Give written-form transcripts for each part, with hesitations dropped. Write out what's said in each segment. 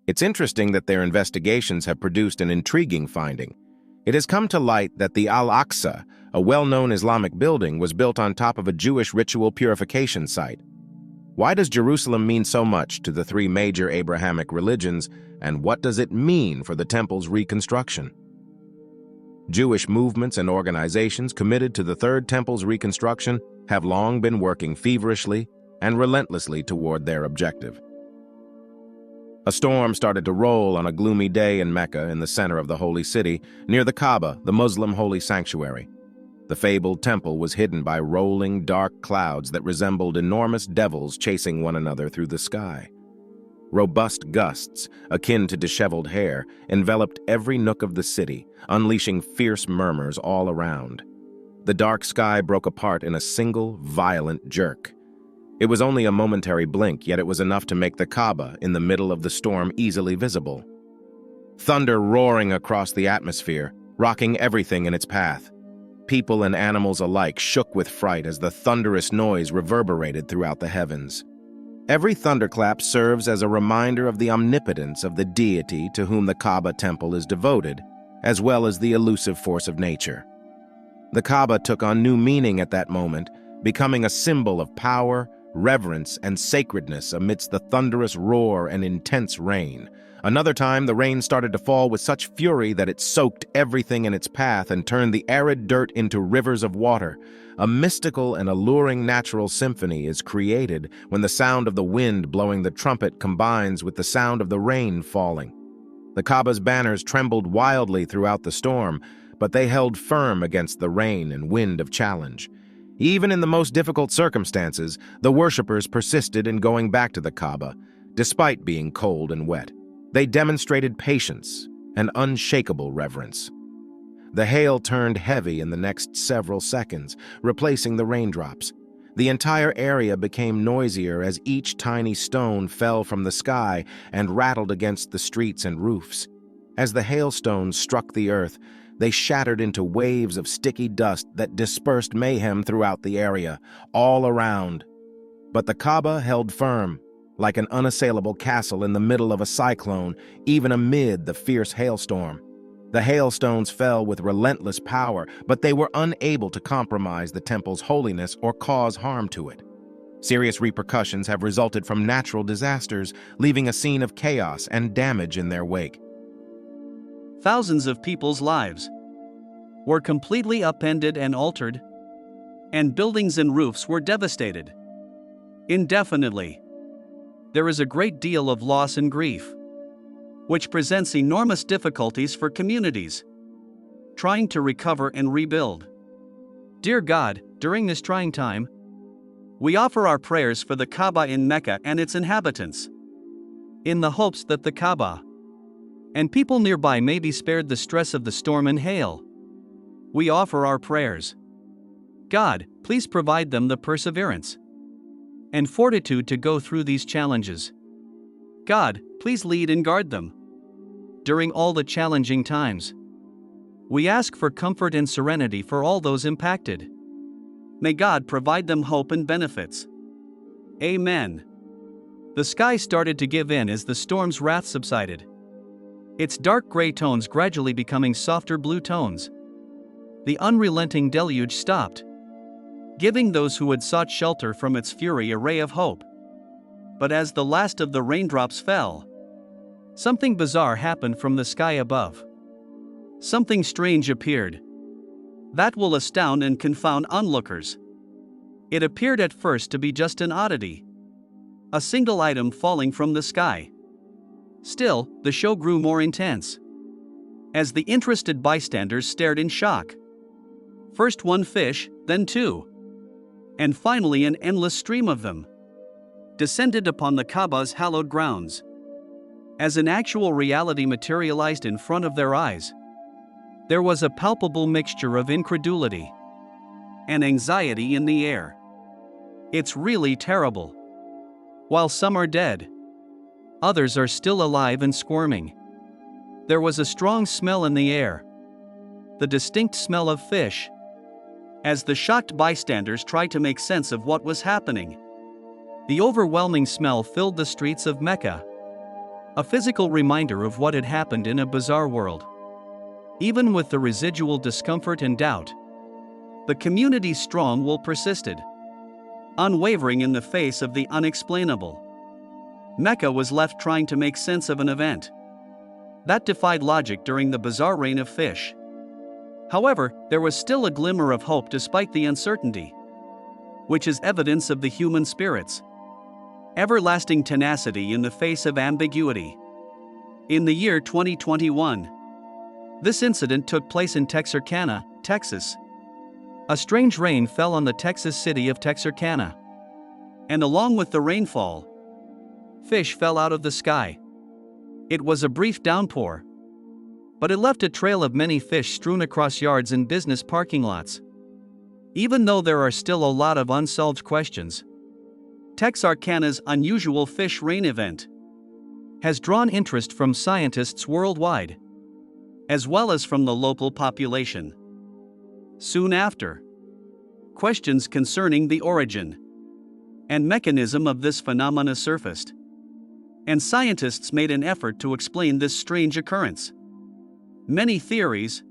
It's interesting that their investigations have produced an intriguing finding. It has come to light that the Al-Aqsa, a well-known Islamic building, was built on top of a Jewish ritual purification site. Why does Jerusalem mean so much to the three major Abrahamic religions, and what does it mean for the temple's reconstruction? Jewish movements and organizations committed to the Third Temple's reconstruction have long been working feverishly and relentlessly toward their objective. A storm started to roll on a gloomy day in Mecca, in the center of the holy city, near the Kaaba, the Muslim holy sanctuary. The fabled temple was hidden by rolling, dark clouds that resembled enormous devils chasing one another through the sky. Robust gusts, akin to disheveled hair, enveloped every nook of the city, unleashing fierce murmurs all around. The dark sky broke apart in a single, violent jerk. It was only a momentary blink, yet it was enough to make the Kaaba in the middle of the storm easily visible. Thunder roaring across the atmosphere, rocking everything in its path. People and animals alike shook with fright as the thunderous noise reverberated throughout the heavens. Every thunderclap serves as a reminder of the omnipotence of the deity to whom the Kaaba temple is devoted, as well as the elusive force of nature. The Kaaba took on new meaning at that moment, becoming a symbol of power, reverence, and sacredness amidst the thunderous roar and intense rain. Another time, the rain started to fall with such fury that it soaked everything in its path and turned the arid dirt into rivers of water. A mystical and alluring natural symphony is created when the sound of the wind blowing the trumpet combines with the sound of the rain falling. The Kaaba's banners trembled wildly throughout the storm, but they held firm against the rain and wind of challenge. Even in the most difficult circumstances, the worshippers persisted in going back to the Kaaba, despite being cold and wet. They demonstrated patience and unshakable reverence. The hail turned heavy in the next several seconds, replacing the raindrops. The entire area became noisier as each tiny stone fell from the sky and rattled against the streets and roofs. As the hailstones struck the earth, they shattered into waves of sticky dust that dispersed mayhem throughout the area, all around. But the Kaaba held firm, like an unassailable castle in the middle of a cyclone, even amid the fierce hailstorm. The hailstones fell with relentless power, but they were unable to compromise the temple's holiness or cause harm to it. Serious repercussions have resulted from natural disasters, leaving a scene of chaos and damage in their wake. Thousands of people's lives were completely upended and altered, and buildings and roofs were devastated indefinitely. There is a great deal of loss and grief, which presents enormous difficulties for communities trying to recover and rebuild. Dear God, during this trying time, we offer our prayers for the Kaaba in Mecca and its inhabitants, in the hopes that the Kaaba and people nearby may be spared the stress of the storm and hail. We offer our prayers. God, please provide them the perseverance and fortitude to go through these challenges. God, please lead and guard them during all the challenging times. We ask for comfort and serenity for all those impacted. May God provide them hope and benefits. Amen. The sky started to give in as the storm's wrath subsided, its dark gray tones gradually becoming softer blue tones. The unrelenting deluge stopped, giving those who had sought shelter from its fury a ray of hope. But as the last of the raindrops fell, something bizarre happened from the sky above. Something strange appeared that will astound and confound onlookers. It appeared at first to be just an oddity, a single item falling from the sky. Still, the show grew more intense as the interested bystanders stared in shock. First one fish, then two, and finally an endless stream of them descended upon the Kaaba's hallowed grounds. As an actual reality materialized in front of their eyes, there was a palpable mixture of incredulity and anxiety in the air. It's really terrible. While some are dead, others are still alive and squirming. There was a strong smell in the air, the distinct smell of fish. As the shocked bystanders tried to make sense of what was happening, the overwhelming smell filled the streets of Mecca. A physical reminder of what had happened in a bizarre world. Even with the residual discomfort and doubt, the community's strong will persisted, unwavering in the face of the unexplainable. Mecca was left trying to make sense of an event that defied logic during the bizarre reign of fish. However, there was still a glimmer of hope despite the uncertainty, which is evidence of the human spirit's everlasting tenacity in the face of ambiguity. In the year 2021, this incident took place in Texarkana, Texas. A strange rain fell on the Texas city of Texarkana. And along with the rainfall, fish fell out of the sky. It was a brief downpour, but it left a trail of many fish strewn across yards and business parking lots. Even though there are still a lot of unsolved questions, Texarkana's unusual fish rain event has drawn interest from scientists worldwide, as well as from the local population. Soon after, questions concerning the origin and mechanism of this phenomena surfaced, and scientists made an effort to explain this strange occurrence. Many theories,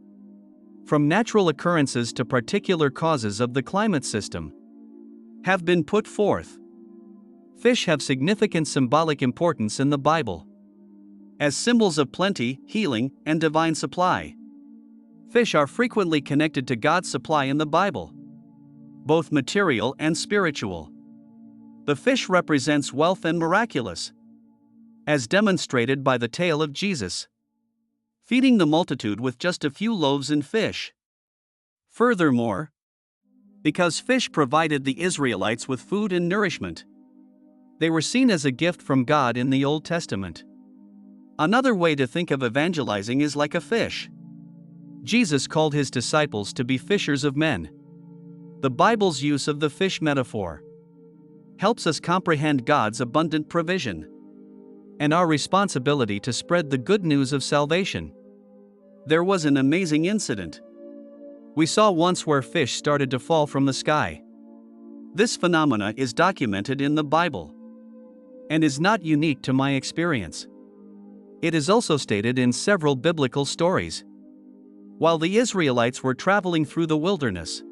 from natural occurrences to particular causes of the climate system, have been put forth. Fish have significant symbolic importance in the Bible as symbols of plenty, healing, and divine supply. Fish are frequently connected to God's supply in the Bible, both material and spiritual. The fish represents wealth and miraculous, as demonstrated by the tale of Jesus feeding the multitude with just a few loaves and fish. Furthermore, because fish provided the Israelites with food and nourishment, they were seen as a gift from God in the Old Testament. Another way to think of evangelizing is like a fish. Jesus called his disciples to be fishers of men. The Bible's use of the fish metaphor helps us comprehend God's abundant provision and our responsibility to spread the good news of salvation. There was an amazing incident we saw once where fish started to fall from the sky. This phenomena is documented in the Bible and is not unique to my experience. It is also stated in several biblical stories. While the Israelites were traveling through the wilderness,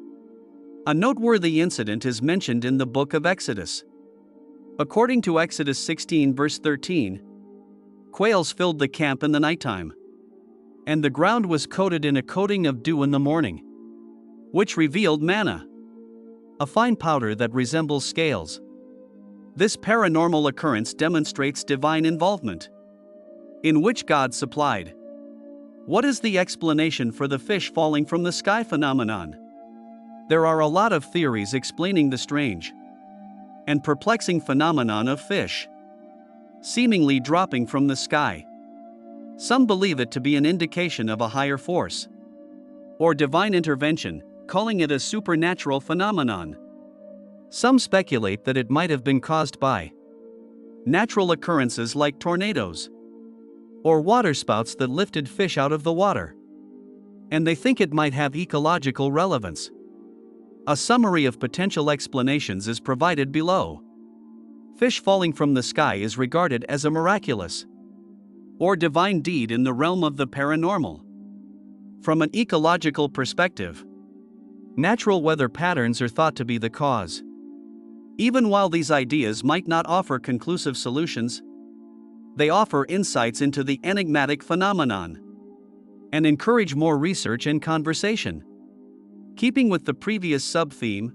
a noteworthy incident is mentioned in the book of Exodus. According to Exodus 16 verse 13, quails filled the camp in the nighttime, and the ground was coated in a coating of dew in the morning, which revealed manna, a fine powder that resembles scales. This paranormal occurrence demonstrates divine involvement, in which God supplied. What is the explanation for the fish falling from the sky phenomenon? There are a lot of theories explaining the strange and perplexing phenomenon of fish seemingly dropping from the sky. Some believe it to be an indication of a higher force or divine intervention, calling it a supernatural phenomenon. Some speculate that it might have been caused by natural occurrences like tornadoes or waterspouts that lifted fish out of the water, and they think it might have ecological relevance. A summary of potential explanations is provided below. Fish falling from the sky is regarded as a miraculous or divine deed in the realm of the paranormal. From an ecological perspective, natural weather patterns are thought to be the cause. Even while these ideas might not offer conclusive solutions, they offer insights into the enigmatic phenomenon and encourage more research and conversation. Keeping with the previous sub-theme,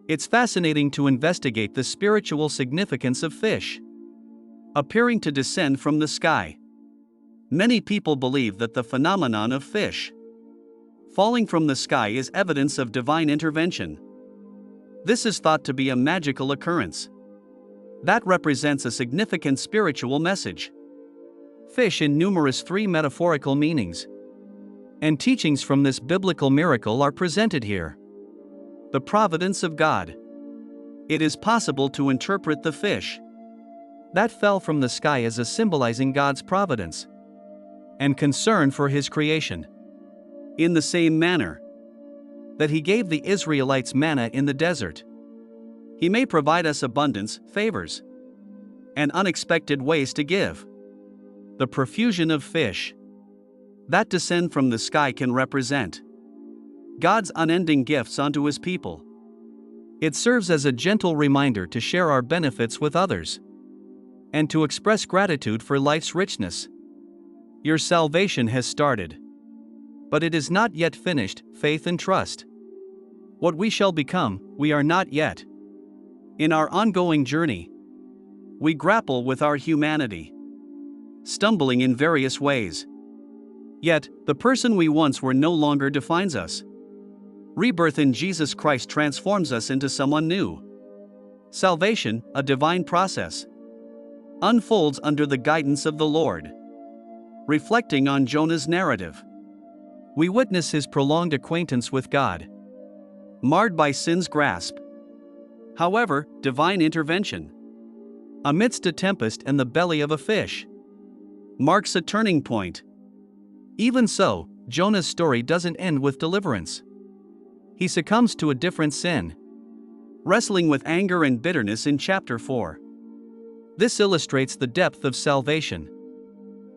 it's fascinating to investigate the spiritual significance of fish appearing to descend from the sky. Many people believe that the phenomenon of fish falling from the sky is evidence of divine intervention. This is thought to be a magical occurrence that represents a significant spiritual message. Fish in numerous three metaphorical meanings and teachings from this biblical miracle are presented here. The providence of God. It is possible to interpret the fish that fell from the sky as a symbolizing God's providence and concern for his creation. In the same manner that he gave the Israelites manna in the desert, he may provide us abundance, favors, and unexpected ways to give. the profusion of fish that descend from the sky can represent God's unending gifts unto His people. It serves as a gentle reminder to share our benefits with others and to express gratitude for life's richness. Your salvation has started, but it is not yet finished. Faith and trust. What we shall become, we are not yet. In our ongoing journey, we grapple with our humanity, stumbling in various ways. Yet, the person we once were no longer defines us. Rebirth in Jesus Christ transforms us into someone new. Salvation, a divine process, unfolds under the guidance of the Lord. Reflecting on Jonah's narrative, we witness his prolonged acquaintance with God, marred by sin's grasp. However, divine intervention, amidst a tempest and the belly of a fish, marks a turning point. Even so, Jonah's story doesn't end with deliverance. He succumbs to a different sin, wrestling with anger and bitterness in chapter 4. This illustrates the depth of salvation.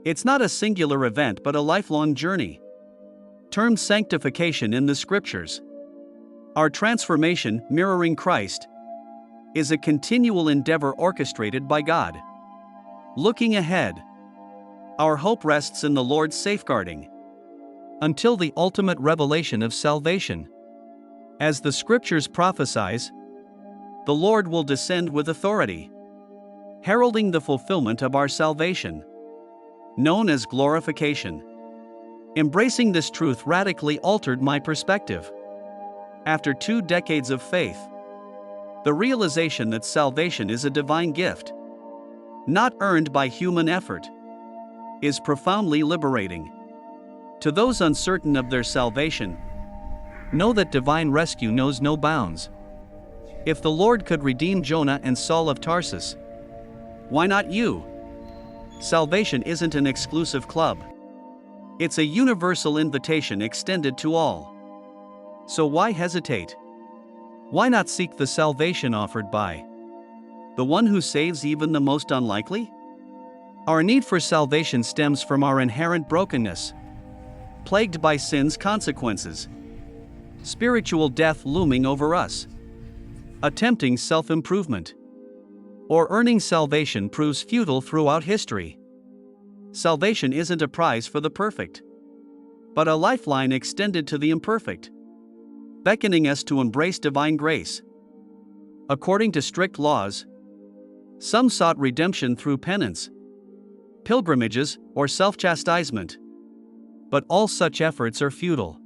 It's not a singular event but a lifelong journey, termed sanctification in the scriptures. Our transformation, mirroring Christ, is a continual endeavor orchestrated by God. Looking ahead, our hope rests in the Lord's safeguarding until the ultimate revelation of salvation. As the scriptures prophesies, the Lord will descend with authority, heralding the fulfillment of our salvation, known as glorification. Embracing this truth radically altered my perspective. After 2 decades of faith, the realization that salvation is a divine gift, not earned by human effort, is profoundly liberating. To those uncertain of their salvation, know that divine rescue knows no bounds. If the Lord could redeem Jonah and Saul of Tarsus, why not you? Salvation isn't an exclusive club. It's a universal invitation extended to all. So why hesitate? Why not seek the salvation offered by the one who saves even the most unlikely? Our need for salvation stems from our inherent brokenness, plagued by sin's consequences, spiritual death looming over us. Attempting self-improvement or earning salvation proves futile throughout history. Salvation isn't a prize for the perfect, but a lifeline extended to the imperfect, beckoning us to embrace divine grace. According to strict laws, some sought redemption through penance, pilgrimages, or self-chastisement. But all such efforts are futile.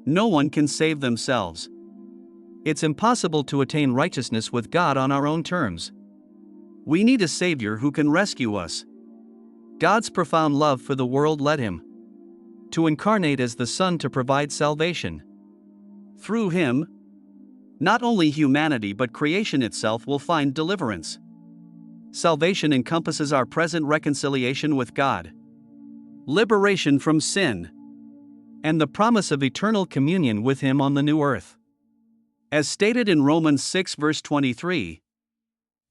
No one can save themselves. It's impossible to attain righteousness with God on our own terms. We need a Savior who can rescue us. God's profound love for the world led Him to incarnate as the Son to provide salvation. Through Him, not only humanity but creation itself will find deliverance. Salvation encompasses our present reconciliation with God, liberation from sin, and the promise of eternal communion with Him on the new earth. As stated in Romans 6 verse 23,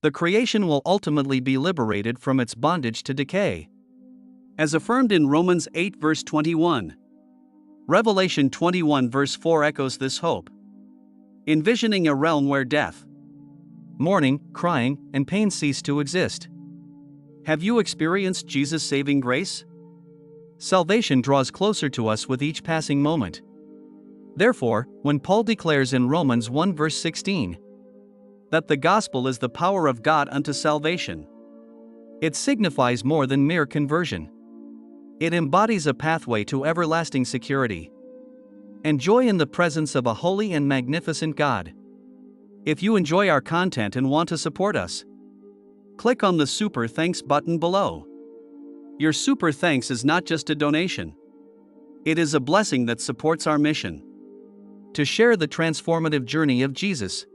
the creation will ultimately be liberated from its bondage to decay. As affirmed in Romans 8 verse 21, Revelation 21 verse 4 echoes this hope, envisioning a realm where death, mourning, crying, and pain cease to exist. Have you experienced Jesus' saving grace? Salvation draws closer to us with each passing moment. Therefore, when Paul declares in Romans 1 verse 16 that the gospel is the power of God unto salvation, it signifies more than mere conversion. It embodies a pathway to everlasting security and joy in the presence of a holy and magnificent God. If you enjoy our content and want to support us, click on the Super Thanks button below. Your Super Thanks is not just a donation. It is a blessing that supports our mission to share the transformative journey of Jesus.